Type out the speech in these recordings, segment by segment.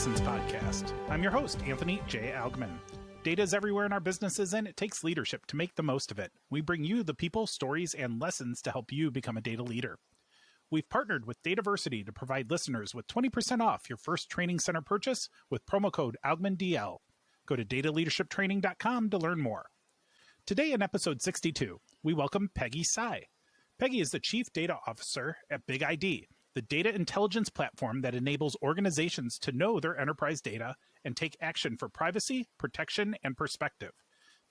Lessons podcast. I'm your host, Anthony J. Algman. Data is everywhere in our businesses, and it takes leadership to make the most of it. We bring you the people, stories, and lessons to help you become a data leader. We've partnered with Dataversity to provide listeners with 20% off your first training center purchase with promo code ALGMANDL. Go to dataleadershiptraining.com to learn more. Today in episode 62, we welcome Peggy Tsai. Peggy is the Chief Data Officer at BigID, the data intelligence platform that enables organizations to know their enterprise data and take action for privacy, protection, and perspective.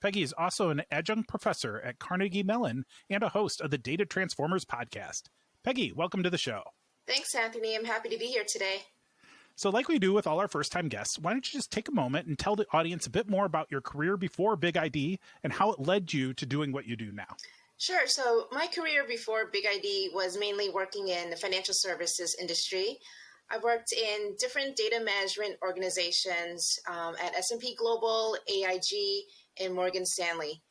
Peggy is also an adjunct professor at Carnegie Mellon and a host of the Data Transformers podcast. Peggy, welcome to the show. Thanks, Anthony. I'm happy to be here today. So like we do with all our first-time guests, why don't you just take a moment and tell the audience a bit more about your career before BigID and how it led you to doing what you do now? Sure. So my career before BigID was mainly working in the financial services industry. I worked in different data management organizations at S&P Global, AIG, and Morgan Stanley.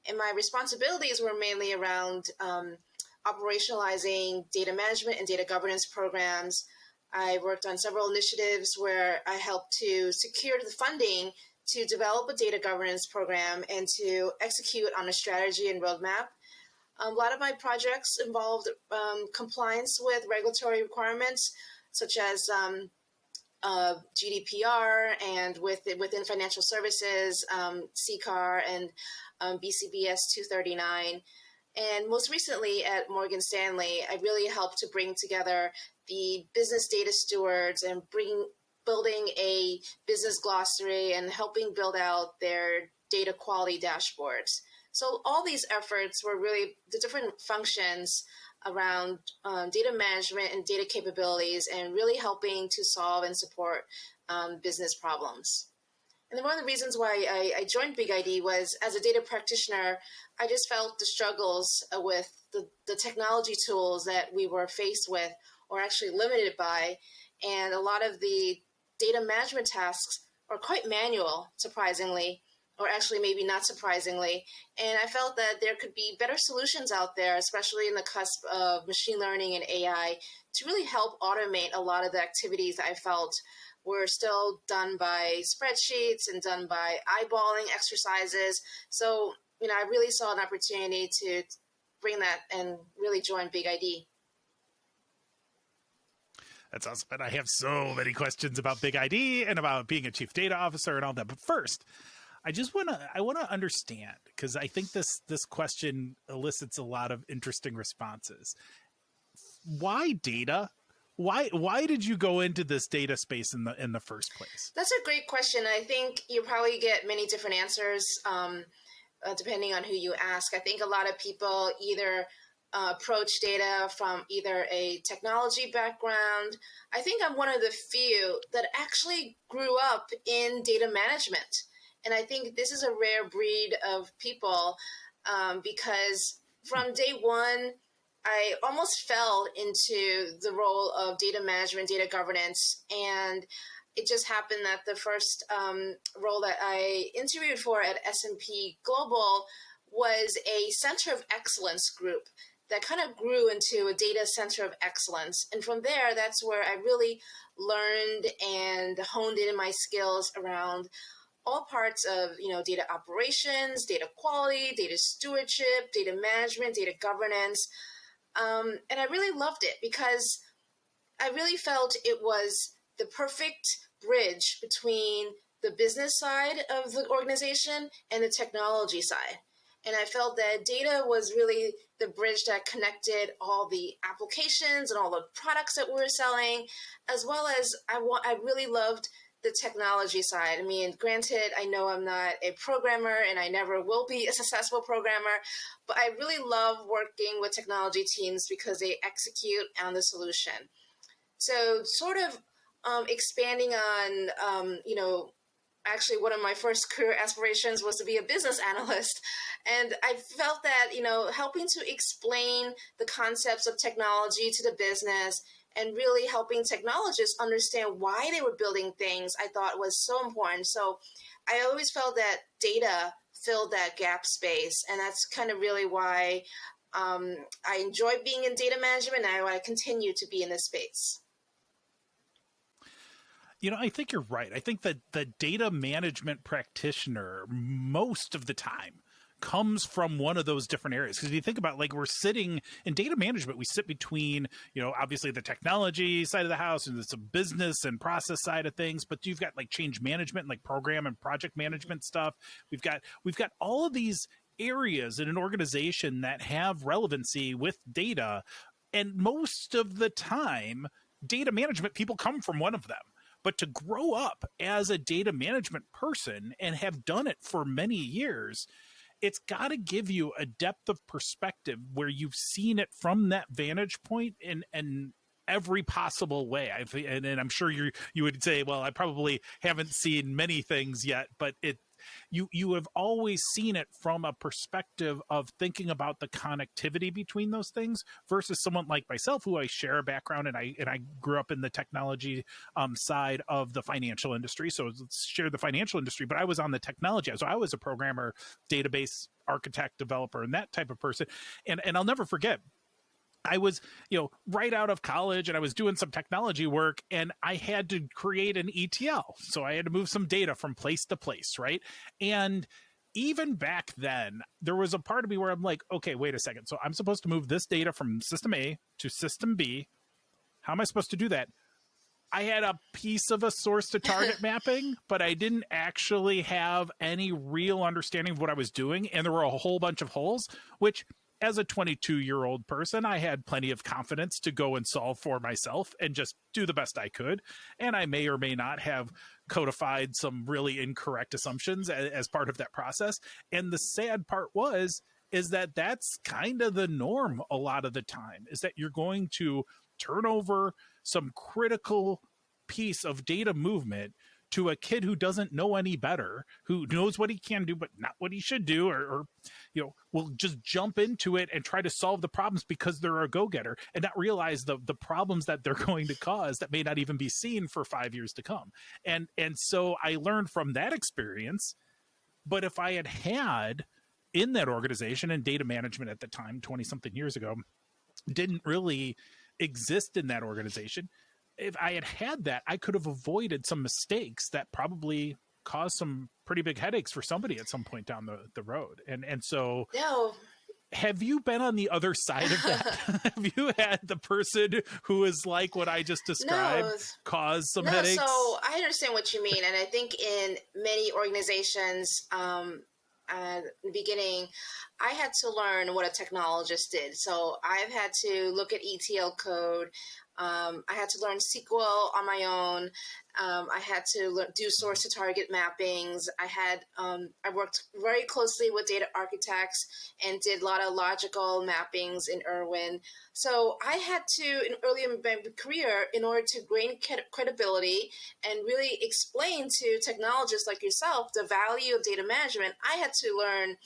And my responsibilities were mainly around operationalizing data management and data governance programs. I worked on several initiatives where I helped to secure the funding to develop a data governance program and to execute on a strategy and roadmap. A lot of my projects involved compliance with regulatory requirements, such as GDPR and within financial services, CCAR and BCBS 239. And most recently at Morgan Stanley, I really helped to bring together the business data stewards and building a business glossary and helping build out their data quality dashboards. So all these efforts were really the different functions around data management and data capabilities and really helping to solve and support business problems. And one of the reasons why I joined BigID was as a data practitioner, I just felt the struggles with the technology tools that we were faced with or actually limited by. And a lot of the data management tasks are quite manual, surprisingly, or actually maybe not surprisingly. And I felt that there could be better solutions out there, especially in the cusp of machine learning and AI, to really help automate a lot of the activities that I felt were still done by spreadsheets and done by eyeballing exercises. So, I really saw an opportunity to bring that and really join BigID. That's awesome. And I have so many questions about BigID and about being a chief data officer and all that. But first, I want to understand, because I think this question elicits a lot of interesting responses. Why data? Why did you go into this data space in the first place? That's a great question. I think you probably get many different answers depending on who you ask. I think a lot of people either approach data from either a technology background. I think I'm one of the few that actually grew up in data management. And I think this is a rare breed of people because from day one, I almost fell into the role of data management, data governance, and it just happened that the first role that I interviewed for at S&P Global was a center of excellence group that kind of grew into a data center of excellence. And from there, that's where I really learned and honed in my skills around all parts of data operations, data quality, data stewardship, data management, data governance. And I really loved it because I really felt it was the perfect bridge between the business side of the organization and the technology side. And I felt that data was really the bridge that connected all the applications and all the products that we were selling, as well as I really loved the technology side. I mean, granted, I know I'm not a programmer and I never will be a successful programmer, but I really love working with technology teams because they execute on the solution. So sort of expanding on, actually one of my first career aspirations was to be a business analyst. And I felt that, helping to explain the concepts of technology to the business and really helping technologists understand why they were building things, I thought was so important. So I always felt that data filled that gap space. And that's kind of really why I enjoy being in data management and I want to continue to be in this space. I think you're right. I think that the data management practitioner, most of the time, comes from one of those different areas. Because if you think about, like, we're sitting in data management, we sit between, obviously the technology side of the house and it's a business and process side of things, but you've got like change management, like program and project management stuff. We've got all of these areas in an organization that have relevancy with data. And most of the time, data management people come from one of them. But to grow up as a data management person and have done it for many years, it's got to give you a depth of perspective where you've seen it from that vantage point in every possible way. And I'm sure you would say, well, I probably haven't seen many things yet, but you have always seen it from a perspective of thinking about the connectivity between those things versus someone like myself, who I share a background and I grew up in the technology side of the financial industry. So let's share the financial industry, but I was on the technology. So I was a programmer, database architect, developer, and that type of person. And I'll never forget, I was, right out of college and I was doing some technology work and I had to create an ETL. So I had to move some data from place to place, right? And even back then, there was a part of me where I'm like, okay, wait a second. So I'm supposed to move this data from system A to system B. How am I supposed to do that? I had a piece of a source to target mapping, but I didn't actually have any real understanding of what I was doing. And there were a whole bunch of holes, which, as a 22-year-old person, I had plenty of confidence to go and solve for myself and just do the best I could. And I may or may not have codified some really incorrect assumptions as part of that process. And the sad part is that that's kind of the norm a lot of the time, is that you're going to turn over some critical piece of data movement to a kid who doesn't know any better, who knows what he can do, but not what he should do, or will just jump into it and try to solve the problems because they're a go-getter and not realize the problems that they're going to cause that may not even be seen for 5 years to come. And so I learned from that experience. But if I had in that organization, and data management at the time, 20 something years ago, didn't really exist in that organization, if I had that, I could have avoided some mistakes that probably caused some pretty big headaches for somebody at some point down the road. And so, No. Have you been on the other side of that? Have you had the person who is like what I just described cause some headaches? So I understand what you mean. And I think in many organizations, at the beginning, I had to learn what a technologist did. So I've had to look at ETL code. I had to learn SQL on my own. I had to do source to target mappings. I worked very closely with data architects and did a lot of logical mappings in Irwin. So I had to, early in my career, in order to gain credibility and really explain to technologists like yourself the value of data management, I had to learn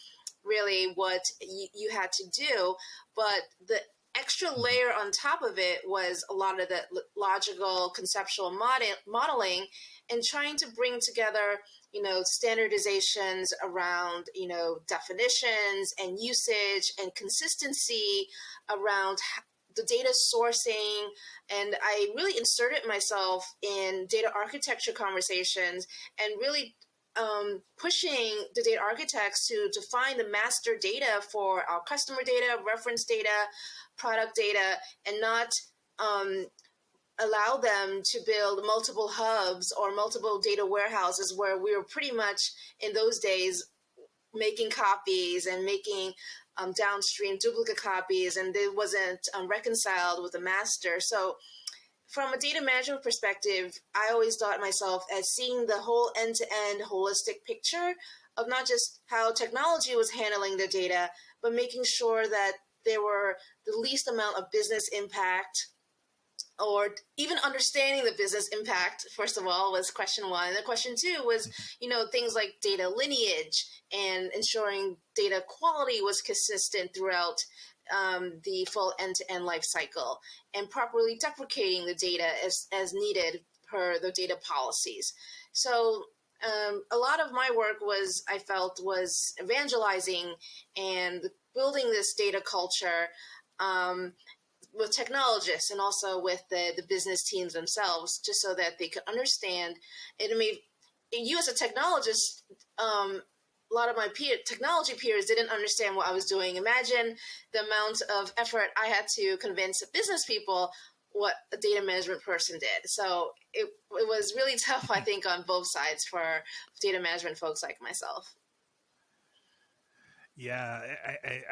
really what you had to do. But the extra layer on top of it was a lot of the logical conceptual modeling and trying to bring together, standardizations around, definitions and usage and consistency around the data sourcing. And I really inserted myself in data architecture conversations and really pushing the data architects to define the master data for our customer data, reference data, product data, and not allow them to build multiple hubs or multiple data warehouses where we were pretty much in those days making copies and making downstream duplicate copies, and it wasn't reconciled with the master. So from a data management perspective, I always thought myself as seeing the whole end-to-end holistic picture of not just how technology was handling the data, but making sure that there were the least amount of business impact, or even understanding the business impact, first of all, was question one. And then question two was, things like data lineage and ensuring data quality was consistent throughout the full end-to-end life cycle, and properly deprecating the data as needed per the data policies. So a lot of my work I felt was evangelizing and building this data culture, with technologists and also with the business teams themselves, just so that they could understand it. I mean, you as a technologist, a lot of my technology peers didn't understand what I was doing. Imagine the amount of effort I had to convince business people what a data management person did. So it was really tough, I think, on both sides for data management folks like myself. Yeah,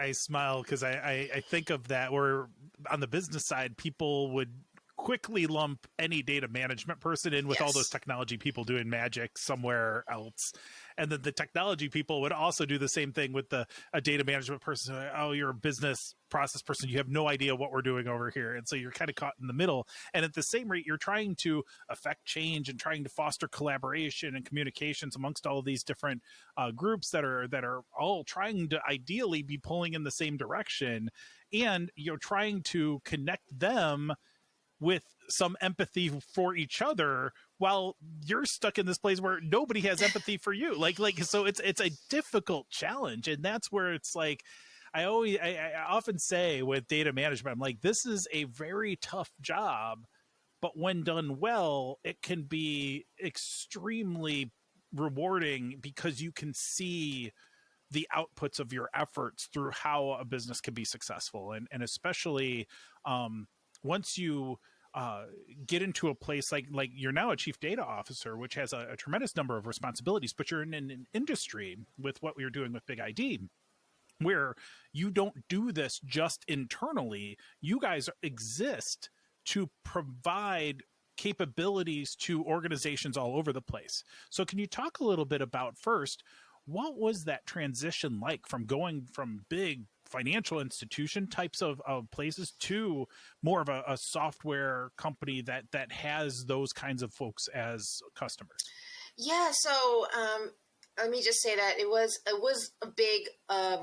I smile because I think of that where on the business side, people would quickly lump any data management person in with all those Yes. technology people doing magic somewhere else. And then the technology people would also do the same thing with a data management person. Like, oh, you're a business process person. You have no idea what we're doing over here. And so you're kind of caught in the middle. And at the same rate, you're trying to affect change and trying to foster collaboration and communications amongst all of these different groups that are all trying to ideally be pulling in the same direction. And you're trying to connect them with some empathy for each other while you're stuck in this place where nobody has empathy for you. So it's a difficult challenge. And that's where it's like, I often say with data management, I'm like, this is a very tough job, but when done well, it can be extremely rewarding because you can see the outputs of your efforts through how a business can be successful. And especially once you get into a place like you're now a chief data officer, which has a tremendous number of responsibilities, but you're in an industry with what we're doing with BigID, where you don't do this just internally. You guys exist to provide capabilities to organizations all over the place. So can you talk a little bit about first, what was that transition like from going from big financial institution types of places to more of a software company that has those kinds of folks as customers? Yeah, so let me just say that it was a big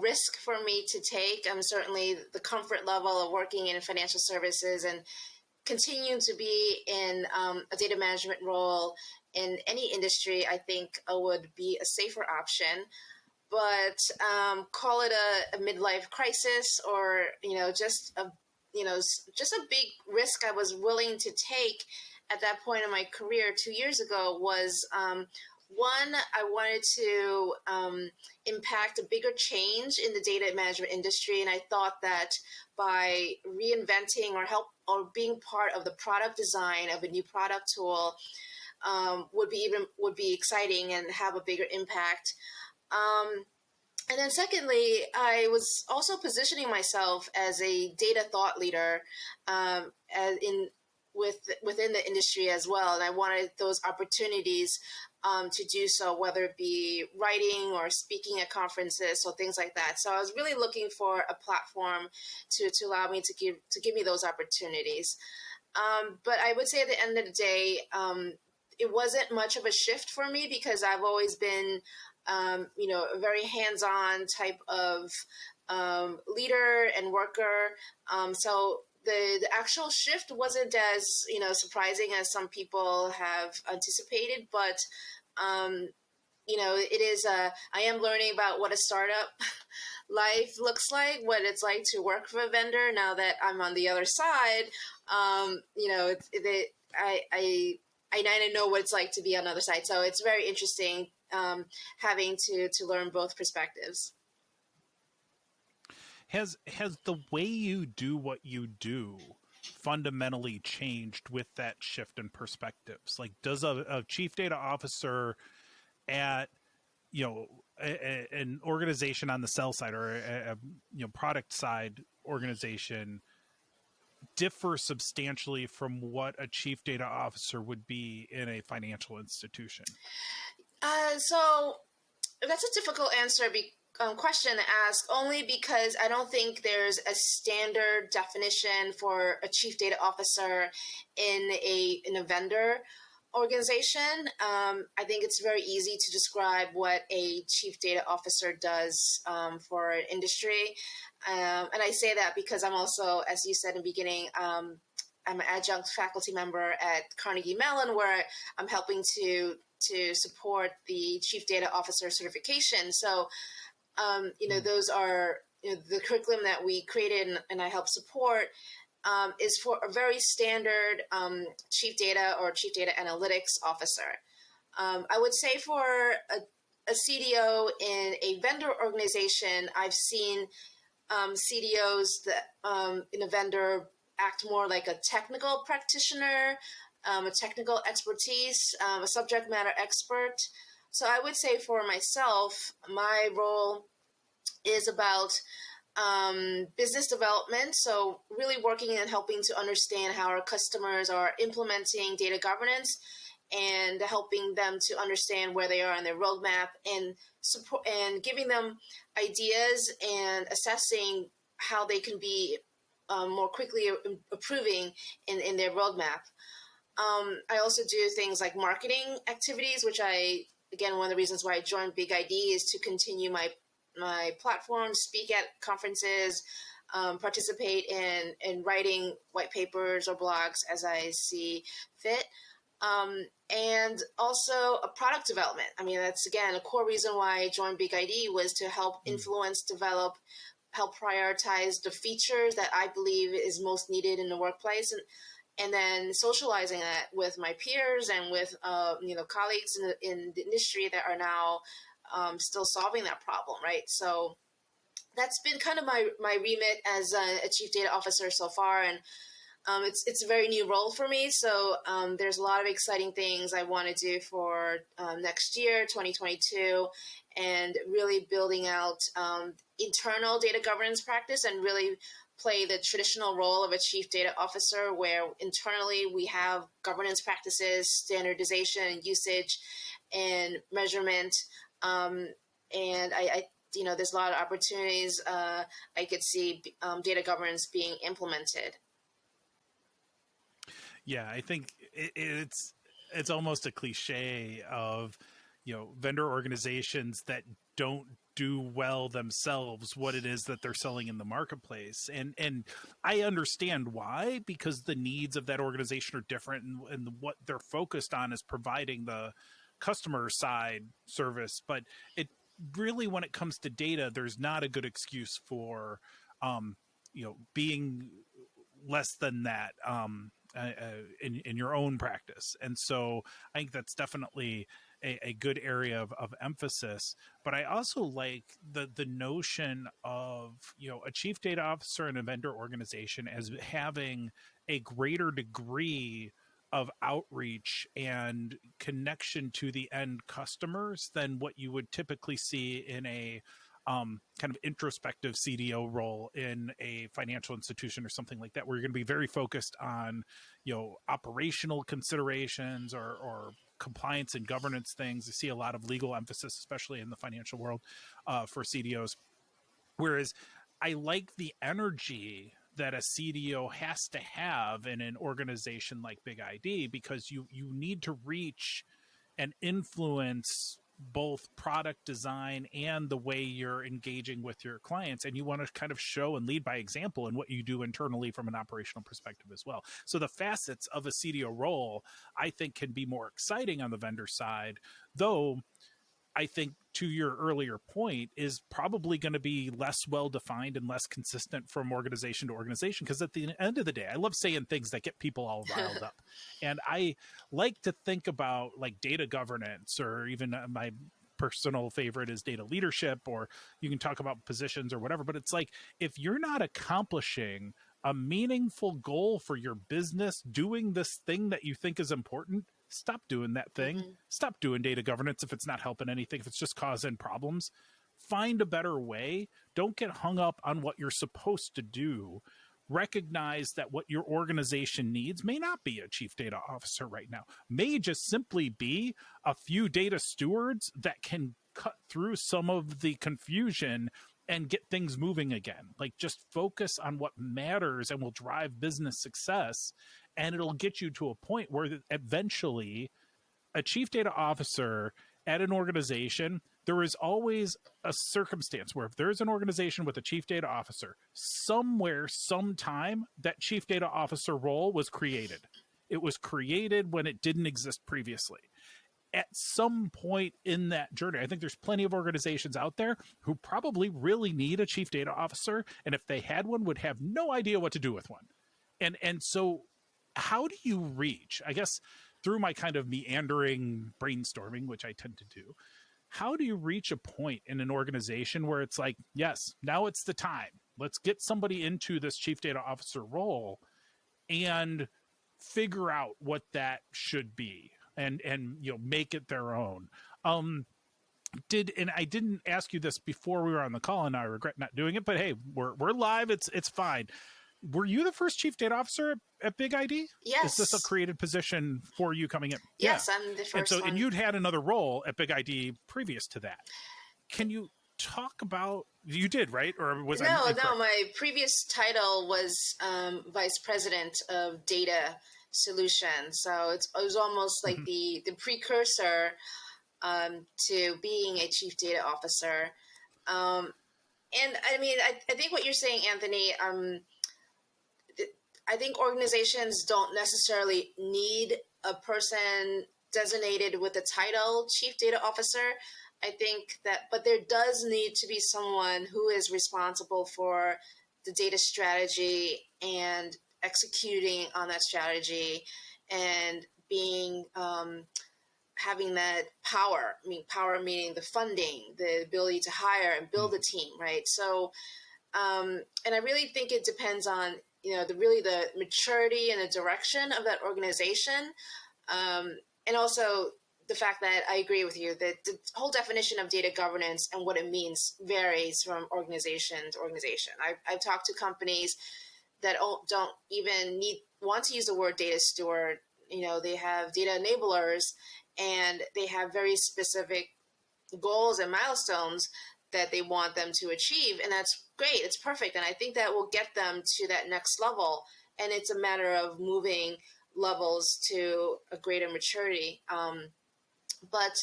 risk for me to take. Certainly the comfort level of working in financial services and continuing to be in a data management role in any industry, I think would be a safer option. But call it a midlife crisis, or just a just a big risk I was willing to take at that point in my career 2 years ago was one, I wanted to impact a bigger change in the data management industry, and I thought that by reinventing or being part of the product design of a new product tool would be exciting and have a bigger impact. And then secondly, I was also positioning myself as a data thought leader within the industry as well. And I wanted those opportunities to do so, whether it be writing or speaking at conferences, so things like that. So I was really looking for a platform to allow me to give me those opportunities. But I would say at the end of the day, it wasn't much of a shift for me because I've always been a very hands-on type of leader and worker. So the actual shift wasn't as surprising as some people have anticipated, but it is. I am learning about what a startup life looks like, what it's like to work for a vendor. Now that I'm on the other side, I know what it's like to be on the other side. So it's very interesting having to learn both perspectives. Has the way you do what you do fundamentally changed with that shift in perspectives? Like, does a chief data officer at an organization on the sell side or a product side organization differ substantially from what a chief data officer would be in a financial institution? So that's a difficult question to ask, only because I don't think there's a standard definition for a chief data officer in a vendor organization. I think it's very easy to describe what a chief data officer does for an industry. And I say that because I'm also, as you said in the beginning, I'm an adjunct faculty member at Carnegie Mellon, where I'm helping to support the chief data officer certification. So, those are the curriculum that we created and I help support is for a very standard chief data or chief data analytics officer. I would say for a CDO in a vendor organization, I've seen CDOs that in a vendor act more like a technical practitioner, a technical expertise, a subject matter expert. So I would say for myself, my role is about business development. So really working and helping to understand how our customers are implementing data governance and helping them to understand where they are on their roadmap and support and giving them ideas and assessing how they can be more quickly improving in their roadmap. I also do things like marketing activities, which again, one of the reasons why I joined BigID is to continue my platform, speak at conferences, participate in writing white papers or blogs as I see fit. And also a product development. I mean, that's again a core reason why I joined BigID was to help influence, develop, help prioritize the features that I believe is most needed in the workplace, and then socializing that with my peers and with colleagues in the industry that are now still solving that problem, right? So that's been kind of my remit as a chief data officer so far, and it's a very new role for me. So there's a lot of exciting things I want to do for next year, 2022, and really building out internal data governance practice and really play the traditional role of a chief data officer, where internally we have governance practices, standardization, usage, and measurement. And I there's a lot of opportunities I could see data governance being implemented. Yeah, I think it's almost a cliche of, vendor organizations that don't do well themselves what it is that they're selling in the marketplace. And I understand why, because the needs of that organization are different, and what they're focused on is providing the customer side service. But it really, when it comes to data, there's not a good excuse for, being less than that in your own practice. And so I think that's definitely a good area of emphasis. But I also like the notion of, a chief data officer in a vendor organization as having a greater degree of outreach and connection to the end customers than what you would typically see in a kind of introspective CDO role in a financial institution or something like that, where you're going to be very focused on, operational considerations or compliance and governance things. I see a lot of legal emphasis, especially in the financial world, for CDOs. Whereas I like the energy that a CDO has to have in an organization like BigID, because you need to reach and influence both product design and the way you're engaging with your clients. And you want to kind of show and lead by example in what you do internally from an operational perspective as well. So the facets of a CDO role, I think, can be more exciting on the vendor side, though I think, to your earlier point, is probably going to be less well-defined and less consistent from organization to organization. Because at the end of the day, I love saying things that get people all riled up. And I like to think about like data governance, or even my personal favorite is data leadership, or you can talk about positions or whatever. But it's like, if you're not accomplishing a meaningful goal for your business, doing this thing that you think is important, stop doing that thing. Mm-hmm. Stop doing data governance if it's not helping anything, if it's just causing problems. Find a better way. Don't get hung up on what you're supposed to do. Recognize that what your organization needs may not be a chief data officer right now, may just simply be a few data stewards that can cut through some of the confusion and get things moving again. Like, just focus on what matters and will drive business success. And it'll get you to a point where eventually a chief data officer at an organization, there is always a circumstance where if there's an organization with a chief data officer, somewhere, sometime, that chief data officer role was created. It was created when it didn't exist previously. At some point in that journey, I think there's plenty of organizations out there who probably really need a chief data officer, and if they had one, would have no idea what to do with one. And so how do you reach, I guess, through my kind of meandering brainstorming, which I tend to do, how do you reach a point in an organization where it's like, yes, now it's the time. Let's get somebody into this chief data officer role and figure out what that should be and make it their own. And I didn't ask you this before we were on the call, and I regret not doing it, but hey, we're live. It's fine. Were you the first chief data officer at BigID? Yes. Is this a created position for you coming in? Yes, I'm the first one. And you'd had another role at BigID previous to that. Can you talk about, you did, right? Or was No, my previous title was Vice President of Data Solutions. So it was almost like the precursor to being a chief data officer. And I mean, I think what you're saying, Anthony, I think organizations don't necessarily need a person designated with the title chief data officer. I think that, but there does need to be someone who is responsible for the data strategy and executing on that strategy and being, having that power. I mean, power meaning the funding, the ability to hire and build a team, right? So, and I really think it depends on, the maturity and the direction of that organization. And also the fact that I agree with you that the whole definition of data governance and what it means varies from organization to organization. I've talked to companies that don't even want to use the word data steward. They have data enablers, and they have very specific goals and milestones that they want them to achieve. And that's great. It's perfect. And I think that will get them to that next level. And it's a matter of moving levels to a greater maturity. But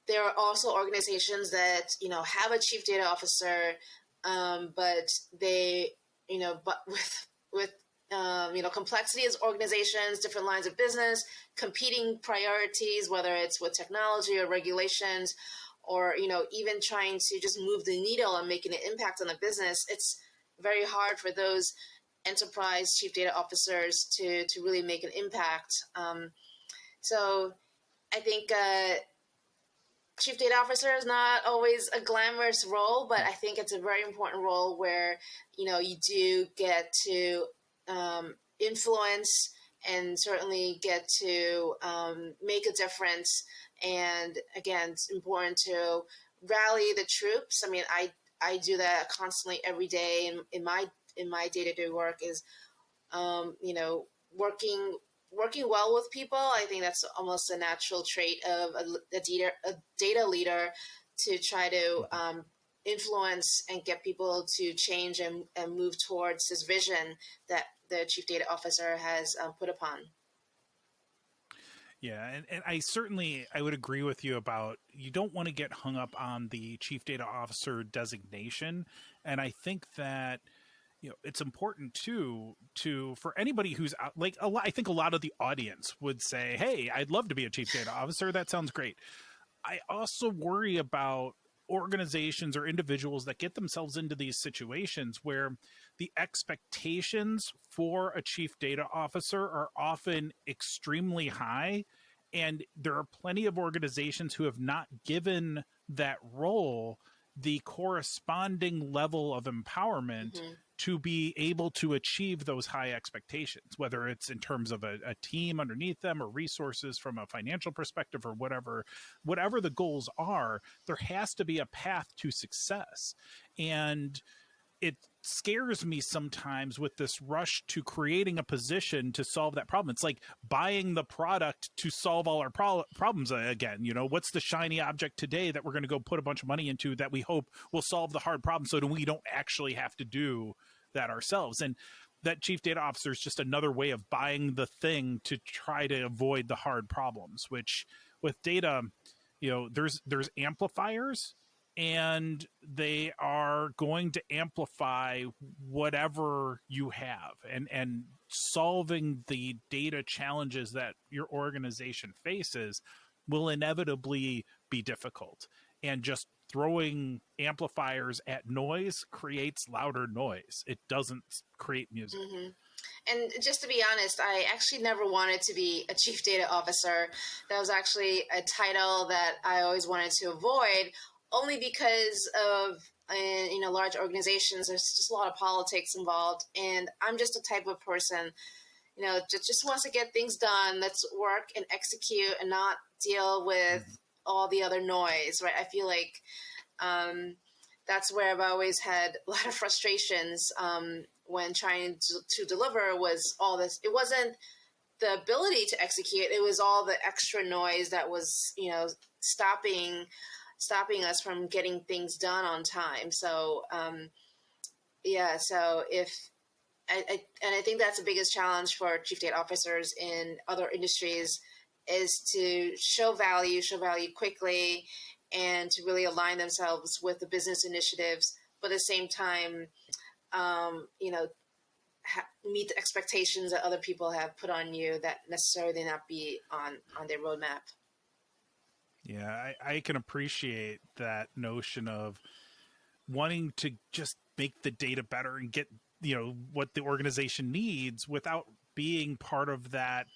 there are also organizations that, have a chief data officer, but they, but with complexity as organizations, different lines of business, competing priorities, whether it's with technology or regulations, or, even trying to just move the needle and making an impact on the business. It's very hard for those enterprise chief data officers to really make an impact. So I think chief data officer is not always a glamorous role, but I think it's a very important role where, you do get to influence and certainly get to make a difference. And again, it's important to rally the troops. I mean, I do that constantly every day in my day-to-day work is, working well with people. I think that's almost a natural trait of a data leader, to try to influence and get people to change and move towards this vision that the chief data officer has put upon. Yeah, and I would agree with you about, you don't want to get hung up on the chief data officer designation. And I think that, it's important too, for anybody who's out, like I think a lot of the audience would say, hey, I'd love to be a chief data officer. That sounds great. I also worry about organizations or individuals that get themselves into these situations where the expectations for a chief data officer are often extremely high. And there are plenty of organizations who have not given that role the corresponding level of empowerment to be able to achieve those high expectations, whether it's in terms of a team underneath them or resources from a financial perspective or whatever the goals are. There has to be a path to success. And it scares me sometimes with this rush to creating a position to solve that problem. It's like buying the product to solve all our problems again. What's the shiny object today that we're going to go put a bunch of money into that we hope will solve the hard problem, so that we don't actually have to do that ourselves? And that chief data officer is just another way of buying the thing to try to avoid the hard problems, which with data, there's amplifiers, and they are going to amplify whatever you have, and solving the data challenges that your organization faces will inevitably be difficult. And just throwing amplifiers at noise creates louder noise. It doesn't create music. And just to be honest, I actually never wanted to be a chief data officer. That was actually a title that I always wanted to avoid, only because of large organizations. There's just a lot of politics involved, and I'm just a type of person, just wants to get things done. Let's work and execute, and not deal with all the other noise. Right? I feel like that's where I've always had a lot of frustrations when trying to deliver. Was all this? It wasn't the ability to execute; it was all the extra noise that was, stopping us from getting things done on time. So yeah, so if I think that's the biggest challenge for chief data officers in other industries is to show value quickly, and to really align themselves with the business initiatives, but at the same time, meet the expectations that other people have put on you that necessarily not be on their roadmap. Yeah, I can appreciate that notion of wanting to just make the data better and get, what the organization needs without being part of that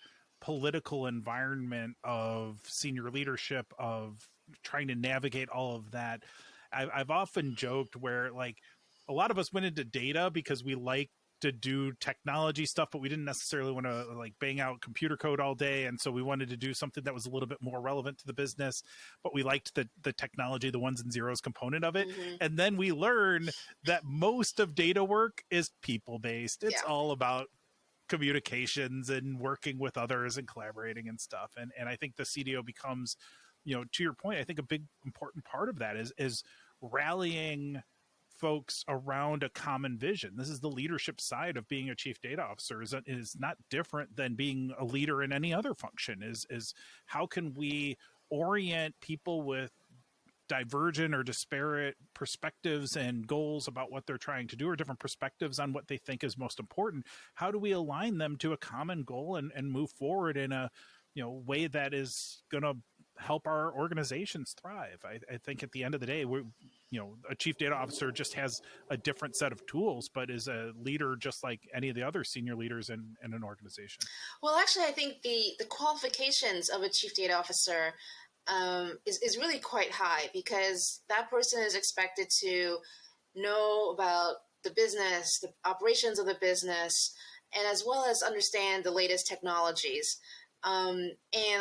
political environment of senior leadership, of trying to navigate all of that. I've often joked where, like, a lot of us went into data because we like to do technology stuff, but we didn't necessarily want to like bang out computer code all day. And so we wanted to do something that was a little bit more relevant to the business, but we liked the technology, the ones and zeros component of it. Mm-hmm. And then we learn that most of data work is people-based. It's all about communications and working with others and collaborating and stuff. And I think the CDO becomes, to your point, I think a big important part of that is rallying folks around a common vision. This is the leadership side of being a chief data officer. Is not different than being a leader in any other function. Is how can we orient people with divergent or disparate perspectives and goals about what they're trying to do, or different perspectives on what they think is most important? How do we align them to a common goal and move forward in a way that is going to help our organizations thrive? I think at the end of the day, a chief data officer just has a different set of tools, but is a leader just like any of the other senior leaders in an organization. Well, actually, I think the qualifications of a chief data officer is really quite high, because that person is expected to know about the business, the operations of the business, and as well as understand the latest technologies. And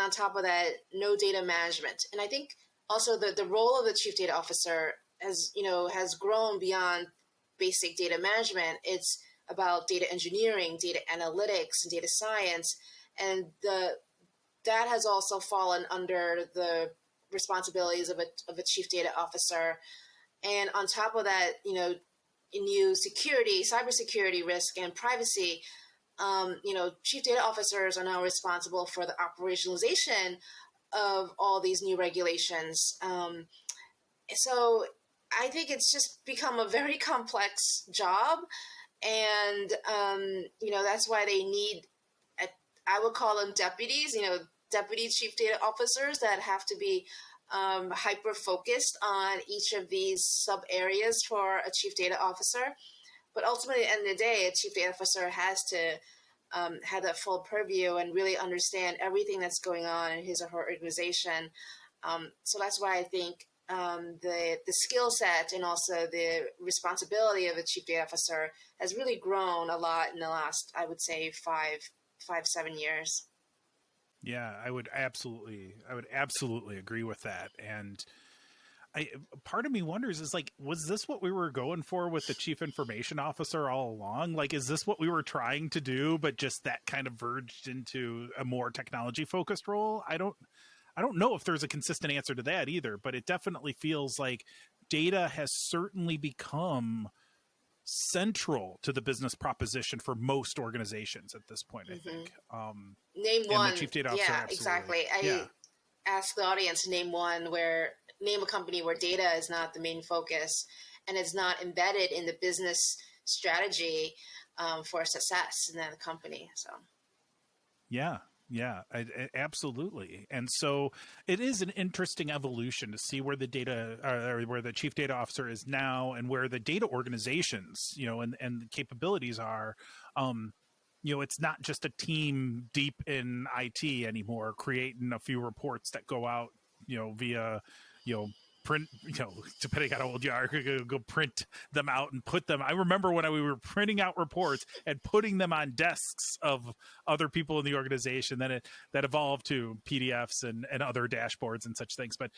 on top of that, know data management. And I think also the role of the chief data officer has grown beyond basic data management. It's about data engineering, data analytics, and data science, and that has also fallen under the responsibilities of a chief data officer. And on top of that, new security, cybersecurity risk, and privacy. Chief data officers are now responsible for the operationalization of all these new regulations. So I think it's just become a very complex job, and that's why they need, I would call them deputies, deputy chief data officers that have to be hyper focused on each of these sub areas for a chief data officer. But ultimately, at the end of the day, a chief data officer has to have that full purview and really understand everything that's going on in his or her organization. So that's why I think the skill set and also the responsibility of a chief data officer has really grown a lot in the last, I would say, 7 years. Yeah, I would absolutely agree with that. And part of me wonders is, like, was this what we were going for with the chief information officer all along? Like, is this what we were trying to do, but just that kind of verged into a more technology focused role? I don't know if there's a consistent answer to that either, but it definitely feels like data has certainly become central to the business proposition for most organizations at this point. Mm-hmm. I think. Name one. The chief data officer, yeah, absolutely. Exactly. I ask the audience to name a company where data is not the main focus and is not embedded in the business strategy for success in that company. So. Yeah, absolutely. And so it is an interesting evolution to see where the data, or where the chief data officer is now, and where the data organizations, and the capabilities are. it's not just a team deep in IT anymore creating a few reports that go out, via, print, depending on how old you are, go print them out and put them. I remember when we were printing out reports and putting them on desks of other people in the organization. Then that evolved to PDFs and other dashboards and such things. But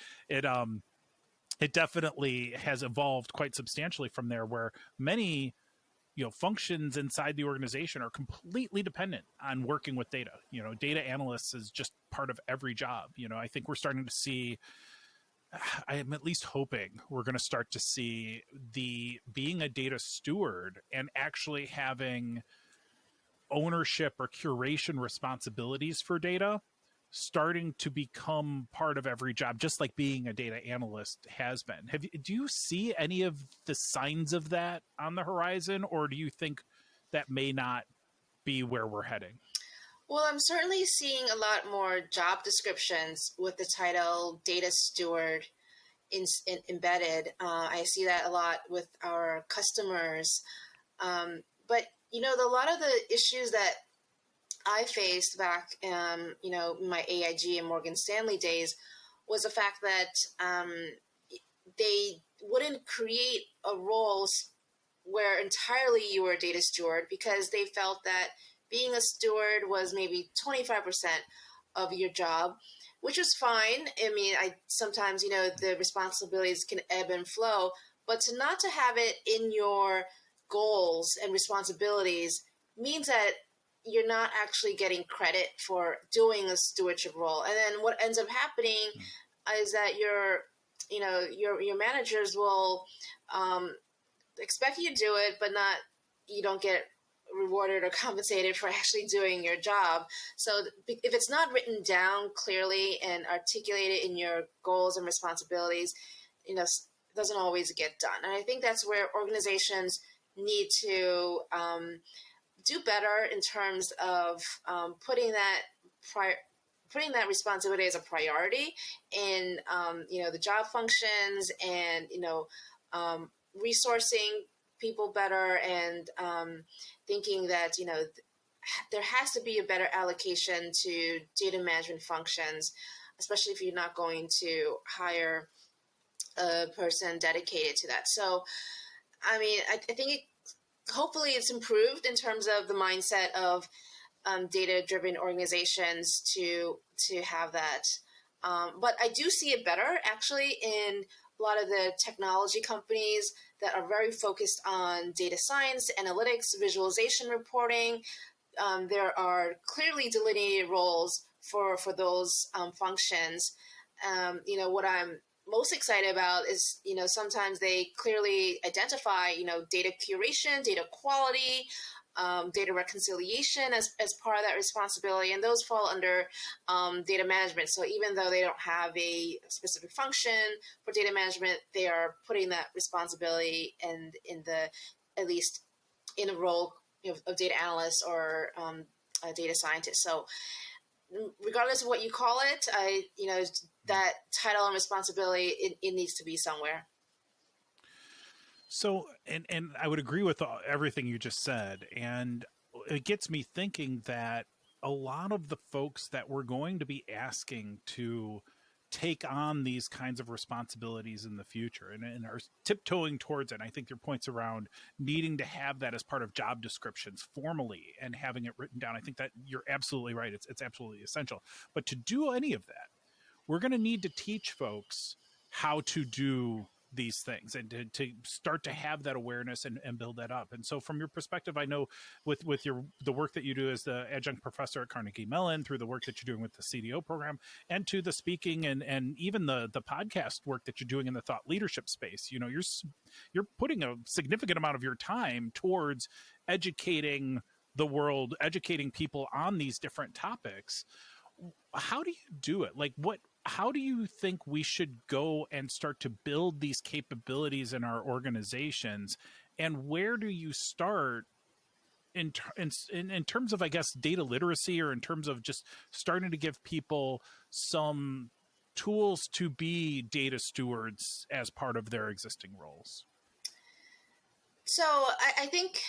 it definitely has evolved quite substantially from there, where many functions inside the organization are completely dependent on working with data. Data analysts is just part of every job. I think we're starting to see, I am at least hoping we're going to start to see the being a data steward and actually having ownership or curation responsibilities for data starting to become part of every job, just like being a data analyst has been. Do you see any of the signs of that on the horizon, or do you think that may not be where we're heading? Well, I'm certainly seeing a lot more job descriptions with the title data steward embedded. I see that a lot with our customers. But, a lot of the issues that I faced back, my AIG and Morgan Stanley days was the fact that they wouldn't create a role where entirely you were a data steward, because they felt that being a steward was maybe 25% of your job, which was fine. I mean, sometimes, the responsibilities can ebb and flow, but not to have it in your goals and responsibilities means that you're not actually getting credit for doing a stewardship role. And then what ends up happening is that your managers will expect you to do it, but you don't get rewarded or compensated for actually doing your job. So if it's not written down clearly and articulated in your goals and responsibilities, it doesn't always get done. And I think that's where organizations need to do better in terms of putting that responsibility as a priority in the job functions, and resourcing people better, and thinking that there has to be a better allocation to data management functions, especially if you're not going to hire a person dedicated to that. So, I mean, I think hopefully it's improved in terms of the mindset of data-driven organizations to have that. But I do see it better actually in a lot of the technology companies that are very focused on data science, analytics, visualization, reporting. There are clearly delineated roles for those functions. What I'm most excited about is, sometimes they clearly identify, data curation, data quality, data reconciliation as part of that responsibility, and those fall under data management. So even though they don't have a specific function for data management, they are putting that responsibility at least in a role of data analyst or a data scientist. So regardless of what you call it, that title and responsibility, it needs to be somewhere. So, and I would agree with everything you just said. And it gets me thinking that a lot of the folks that we're going to be asking to take on these kinds of responsibilities in the future and are tiptoeing towards it. And I think your points around needing to have that as part of job descriptions formally and having it written down, I think that you're absolutely right. It's absolutely essential. But to do any of that, we're going to need to teach folks how to do these things and to start to have that awareness and build that up. And so from your perspective, I know with the work that you do as the adjunct professor at Carnegie Mellon, through the work that you're doing with the CDO program, and to the speaking and even the podcast work that you're doing in the thought leadership space, you're putting a significant amount of your time towards educating the world, educating people on these different topics. How do you do it? How do you think we should go and start to build these capabilities in our organizations? And where do you start in terms of, I guess, data literacy, or in terms of just starting to give people some tools to be data stewards as part of their existing roles? So I think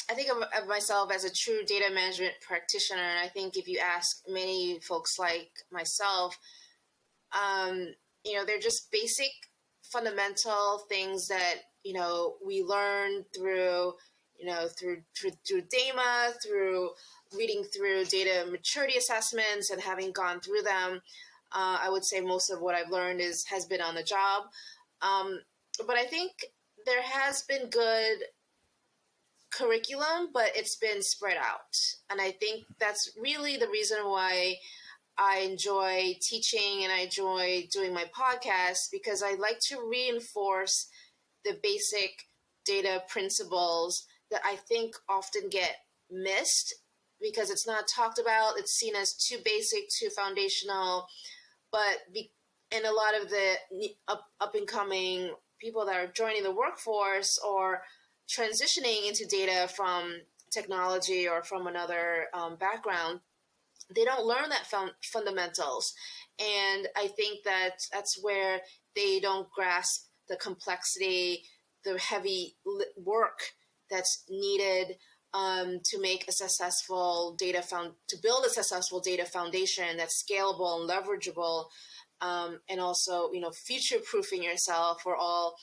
I think of myself as a true data management practitioner. And I think if you ask many folks like myself, um, they're just basic fundamental things that, we learn through, through DAMA, through reading through data maturity assessments and having gone through them. I would say most of what I've learned has been on the job. But I think there has been good curriculum, but it's been spread out. And I think that's really the reason why I enjoy teaching and I enjoy doing my podcast, because I like to reinforce the basic data principles that I think often get missed because it's not talked about. It's seen as too basic, too foundational. And a lot of the up and coming people that are joining the workforce or transitioning into data from technology or from another background, they don't learn that fundamentals. And I think that that's where they don't grasp the complexity, the heavy work that's needed to make a successful to build a successful data foundation that's scalable and leverageable, and also, future proofing yourself for all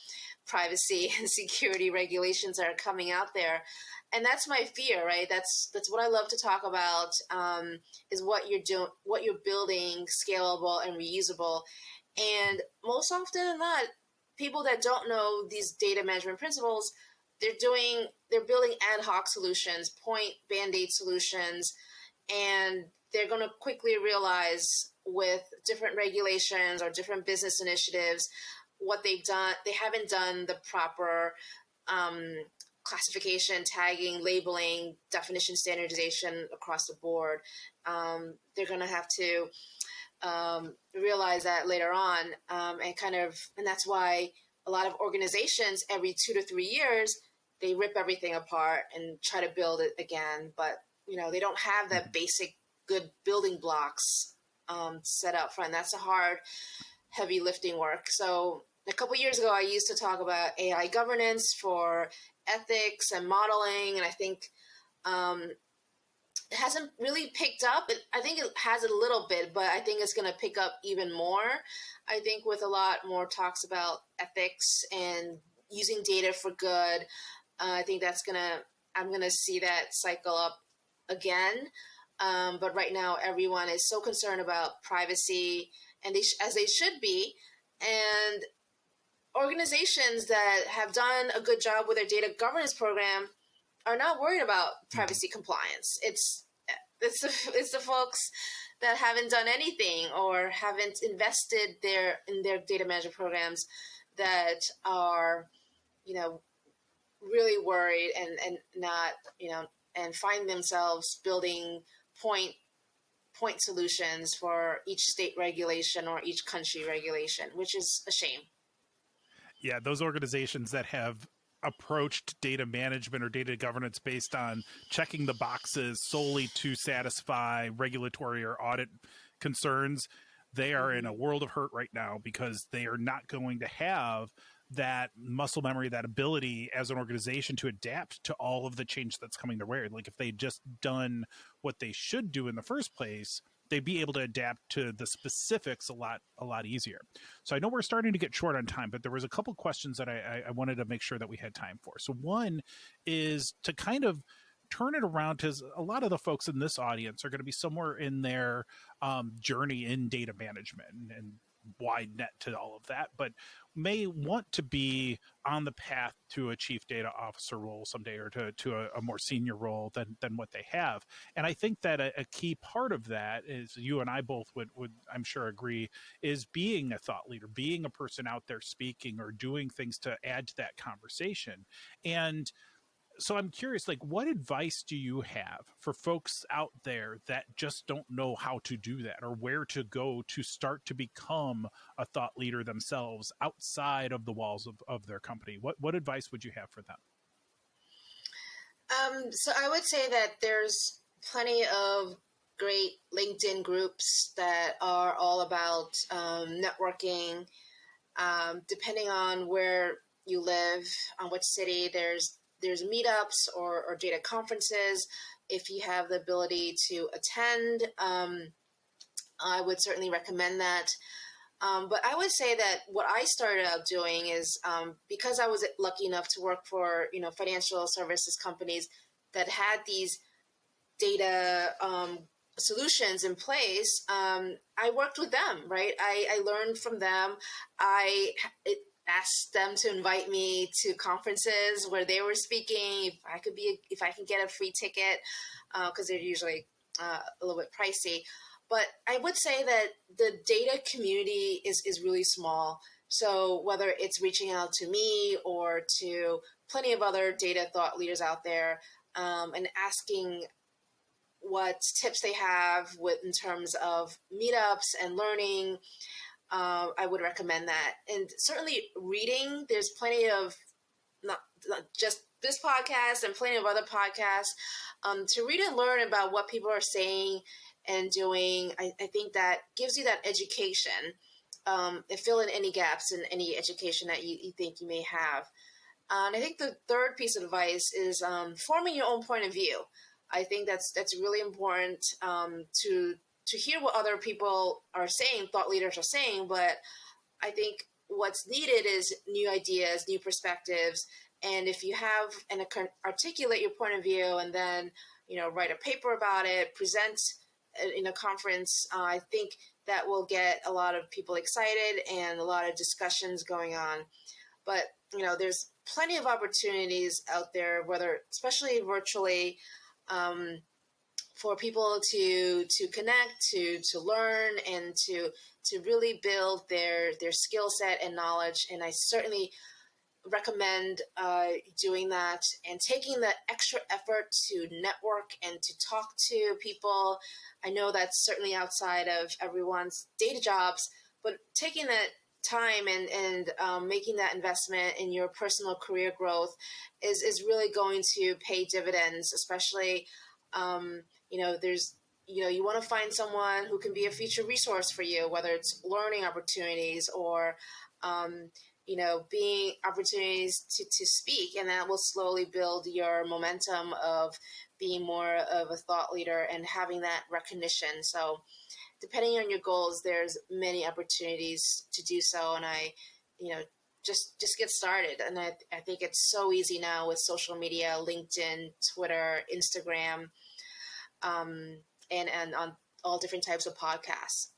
privacy and security regulations that are coming out there. And that's my fear, right? That's what I love to talk about, is what you're doing, what you're building, scalable and reusable. And most often than not, people that don't know these data management principles, they're building ad hoc solutions, point band-aid solutions, and they're going to quickly realize with different regulations or different business initiatives, what they've done, they haven't done the proper classification, tagging, labeling, definition standardization across the board. They're going to have to realize that later on, and that's why a lot of organizations every 2 to 3 years, they rip everything apart and try to build it again. But, they don't have that basic good building blocks set up front. That's a hard, heavy lifting work. So a couple years ago, I used to talk about AI governance for ethics and modeling, and I think it hasn't really picked up. I think it has a little bit, but I think it's going to pick up even more. I think with a lot more talks about ethics and using data for good, I think I'm going to see that cycle up again. But right now, everyone is so concerned about privacy, and as they should be. And organizations that have done a good job with their data governance program are not worried about privacy compliance. It's the folks that haven't done anything or haven't invested in their data management programs that are, really worried and not, and find themselves building point solutions for each state regulation or each country regulation, which is a shame. Yeah, those organizations that have approached data management or data governance based on checking the boxes solely to satisfy regulatory or audit concerns, they are in a world of hurt right now because they are not going to have that muscle memory, that ability as an organization to adapt to all of the change that's coming their way. Like if they'd just done what they should do in the first place, they'd be able to adapt to the specifics a lot easier. So I know we're starting to get short on time, but there was a couple questions that I wanted to make sure that we had time for. So one is to kind of turn it around, because a lot of the folks in this audience are going to be somewhere in their journey in data management and wide net to all of that, but may want to be on the path to a chief data officer role someday, or to a more senior role than what they have. And I think that a key part of that is, you and I both would I'm sure agree, is being a thought leader, being a person out there speaking or doing things to add to that conversation. And so I'm curious, like, what advice do you have for folks out there that just don't know how to do that, or where to go to start to become a thought leader themselves outside of the walls of their company? What advice would you have for them? So I would say that there's plenty of great LinkedIn groups that are all about networking. Depending on where you live, on which city, there's there's meetups or data conferences. If you have the ability to attend, I would certainly recommend that. But I would say that what I started out doing is because I was lucky enough to work for financial services companies that had these data solutions in place. I worked with them, right? I learned from them. I asked them to invite me to conferences where they were speaking. If I can get a free ticket, because they're usually a little bit pricey. But I would say that the data community is really small. So whether it's reaching out to me or to plenty of other data thought leaders out there, and asking what tips they have in terms of meetups and learning, I would recommend that. And certainly reading, there's plenty of, not just this podcast and plenty of other podcasts, to read and learn about what people are saying and doing. I think that gives you that education, and fill in any gaps in any education that you think you may have. And I think the third piece of advice is forming your own point of view. I think that's really important, to hear what other people are saying, thought leaders are saying. But I think what's needed is new ideas, new perspectives. And if you have and articulate your point of view and then write a paper about it, present in a conference, I think that will get a lot of people excited and a lot of discussions going on. But there's plenty of opportunities out there, whether especially virtually, for people to connect, to learn, and to really build their skill set and knowledge. And I certainly recommend doing that and taking the extra effort to network and to talk to people. I know that's certainly outside of everyone's data jobs, but taking that time and making that investment in your personal career growth is really going to pay dividends, especially, there's, you want to find someone who can be a future resource for you, whether it's learning opportunities or, being opportunities to speak, and that will slowly build your momentum of being more of a thought leader and having that recognition. So depending on your goals, there's many opportunities to do so. And I, just get started. And I think it's so easy now with social media, LinkedIn, Twitter, Instagram, and on all different types of podcasts.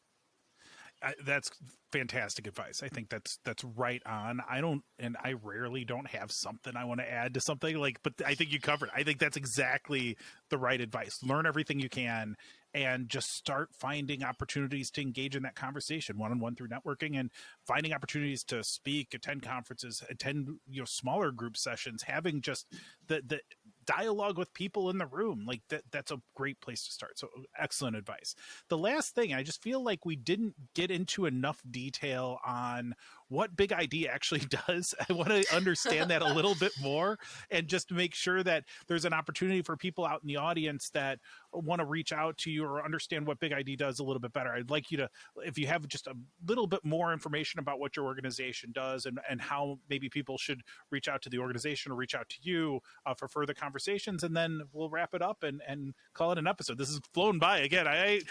That's fantastic advice. I think that's right on. I rarely don't have something I want to add to something but I think you covered it. I think that's exactly the right advice. Learn everything you can and just start finding opportunities to engage in that conversation one-on-one through networking, and finding opportunities to speak, attend conferences, attend smaller group sessions, having just the dialogue with people in the room. That's a great place to start. So excellent advice. The last thing, I just feel like we didn't get into enough detail on what BigID actually does. I want to understand that a little bit more, and just to make sure that there's an opportunity for people out in the audience that want to reach out to you or understand what BigID does a little bit better. I'd like you to, if you have just a little bit more information about what your organization does and how maybe people should reach out to the organization or reach out to you for further conversations, and then we'll wrap it up and call it an episode. This has flown by again. I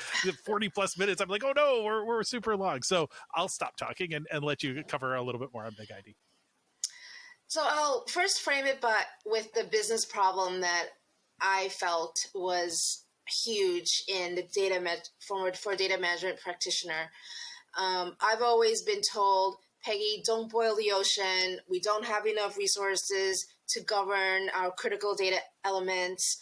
40 plus minutes. I'm like, oh no, we're super long. So I'll stop talking and let you cover a little bit more on BigID. So I'll first frame it with the business problem that I felt was huge in the for a data management practitioner. I've always been told, Peggy, don't boil the ocean. We don't have enough resources to govern our critical data elements.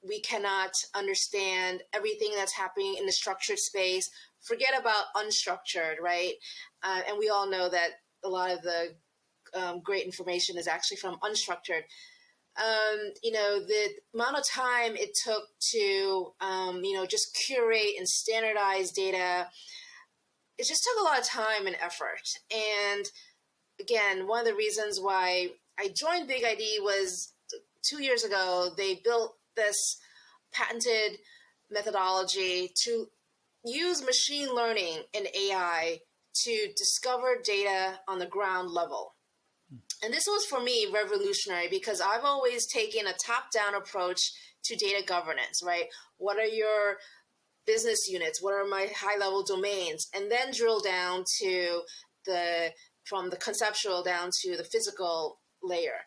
We cannot understand everything that's happening in the structured space. Forget about unstructured, right? And we all know that a lot of the great information is actually from unstructured. The amount of time it took to, just curate and standardize data, it just took a lot of time and effort. And again, one of the reasons why I joined BigID was 2 years ago. They built this patented methodology to use machine learning and AI to discover data on the ground level. And this was for me revolutionary because I've always taken a top-down approach to data governance, right? What are your business units? What are my high-level domains? And then drill down to from the conceptual down to the physical layer.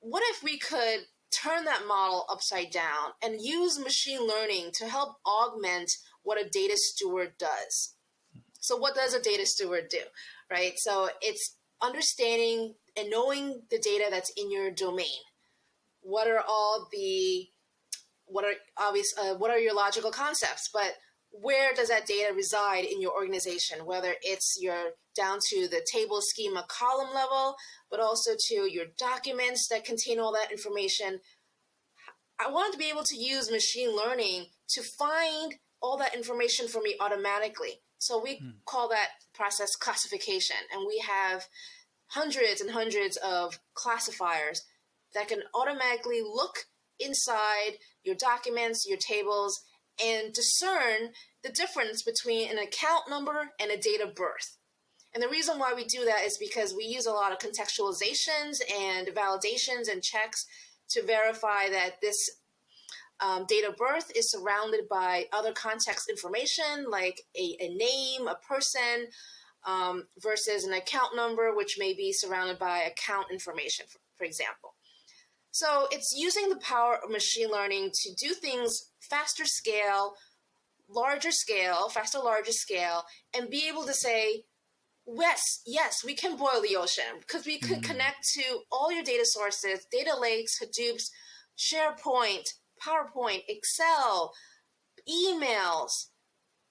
What if we could turn that model upside down and use machine learning to help augment what a data steward does? So what does a data steward do, right? So it's understanding and knowing the data that's in your domain. What are your logical concepts? But where does that data reside in your organization? Whether it's down to the table schema column level, but also to your documents that contain all that information. I wanted to be able to use machine learning to find all that information for me automatically. So we call that process classification, and we have hundreds and hundreds of classifiers that can automatically look inside your documents, your tables, and discern the difference between an account number and a date of birth. And the reason why we do that is because we use a lot of contextualizations and validations and checks to verify that this date of birth is surrounded by other context information like a name, a person, versus an account number, which may be surrounded by account information, for example. So it's using the power of machine learning to do things faster, larger scale, and be able to say, yes, we can boil the ocean because we could connect to all your data sources, data lakes, Hadoops, SharePoint, PowerPoint, Excel, emails,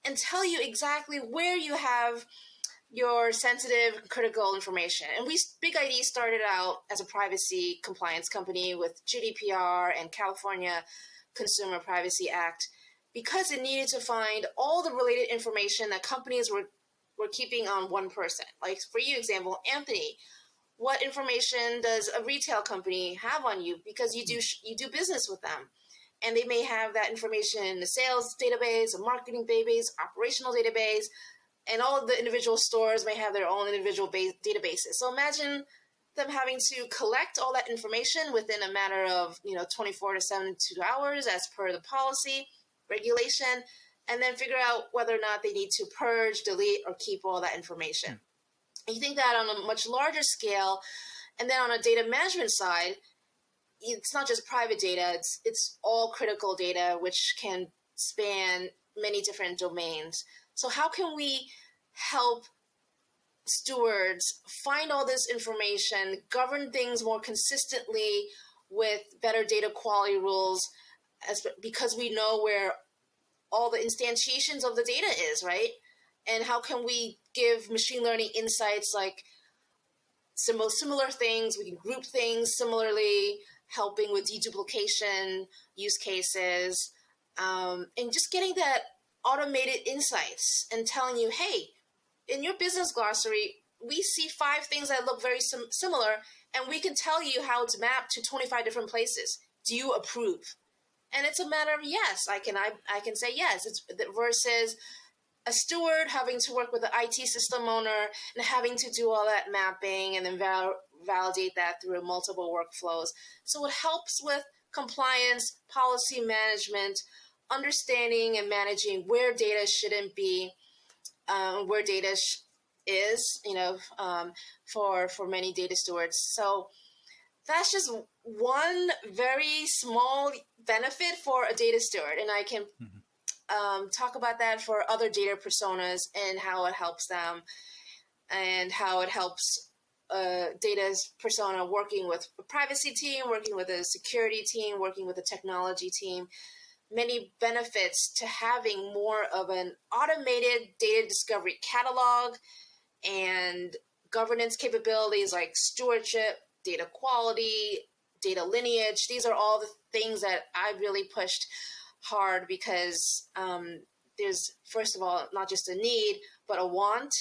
and tell you exactly where you have your sensitive, critical information. And BigID started out as a privacy compliance company with GDPR and California Consumer Privacy Act because it needed to find all the related information that companies were keeping on one person. Like for you, example, Anthony, what information does a retail company have on you? Because you do business with them. And they may have that information in the sales database, a marketing database, operational database, and all of the individual stores may have their own individual databases. So imagine them having to collect all that information within a matter of 24 to 72 hours as per the policy, regulation, and then figure out whether or not they need to purge, delete, or keep all that information. And you think that on a much larger scale, and then on a data management side, it's not just private data, it's all critical data, which can span many different domains. So how can we help stewards find all this information, govern things more consistently with better data quality rules, because we know where all the instantiations of the data is, right? And how can we give machine learning insights like similar things, we can group things similarly, helping with deduplication use cases, and just getting that automated insights and telling you, hey, in your business glossary, we see 5 things that look very similar, and we can tell you how it's mapped to 25 different places. Do you approve? And it's a matter of yes. I can say yes. It's versus a steward having to work with the IT system owner and having to do all that mapping and then validate that through multiple workflows. So it helps with compliance, policy management, understanding and managing where data shouldn't be, where data is, for many data stewards. So that's just one very small benefit for a data steward, and I can talk about that for other data personas and how it helps them, and how it helps data persona working with a privacy team, working with a security team, working with a technology team. Many benefits to having more of an automated data discovery catalog and governance capabilities like stewardship, data quality, data lineage. These are all the things that I really pushed hard because there's, first of all, not just a need, but a want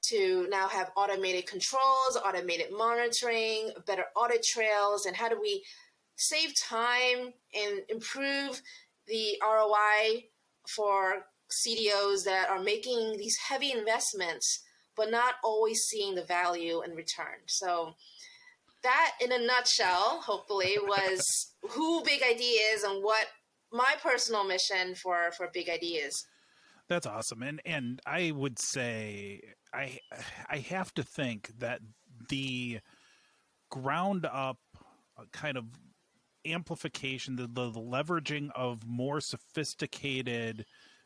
to now have automated controls, automated monitoring, better audit trails, and how do we save time and improve the ROI for CDOs that are making these heavy investments but not always seeing the value in return. So that, in a nutshell, hopefully, was who BigID is and what my personal mission for BigID is. That's awesome. And I would say I have to think that the ground up kind of amplification, the leveraging of more sophisticated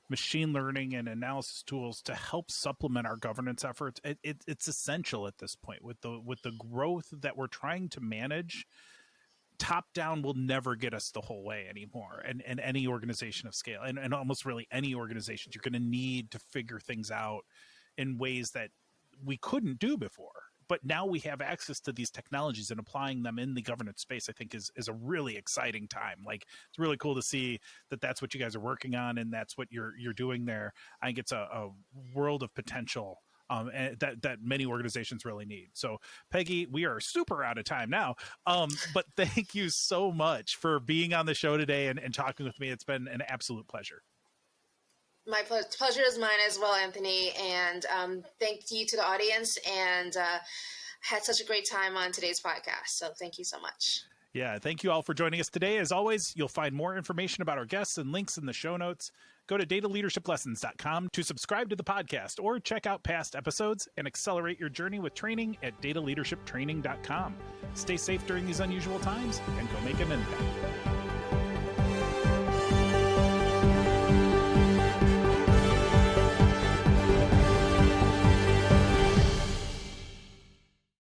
machine learning and analysis tools to help supplement our governance efforts, it's essential at this point with the growth that we're trying to manage. Top down will never get us the whole way anymore. And any organization of scale, and almost really any organizations, you're going to need to figure things out in ways that we couldn't do before. But now we have access to these technologies, and applying them in the governance space, I think is a really exciting time. Like, it's really cool to see that that's what you guys are working on, and that's what you're doing there. I think it's a world of potential and that many organizations really need. So, Peggy, we are super out of time now. But thank you so much for being on the show today and talking with me. It's been an absolute pleasure. My pleasure is mine as well, Anthony. And thank you to the audience. And had such a great time on today's podcast. So thank you so much. Yeah, thank you all for joining us today. As always, you'll find more information about our guests and links in the show notes. Go to dataleadershiplessons.com to subscribe to the podcast or check out past episodes and accelerate your journey with training at dataleadershiptraining.com. Stay safe during these unusual times and go make an impact.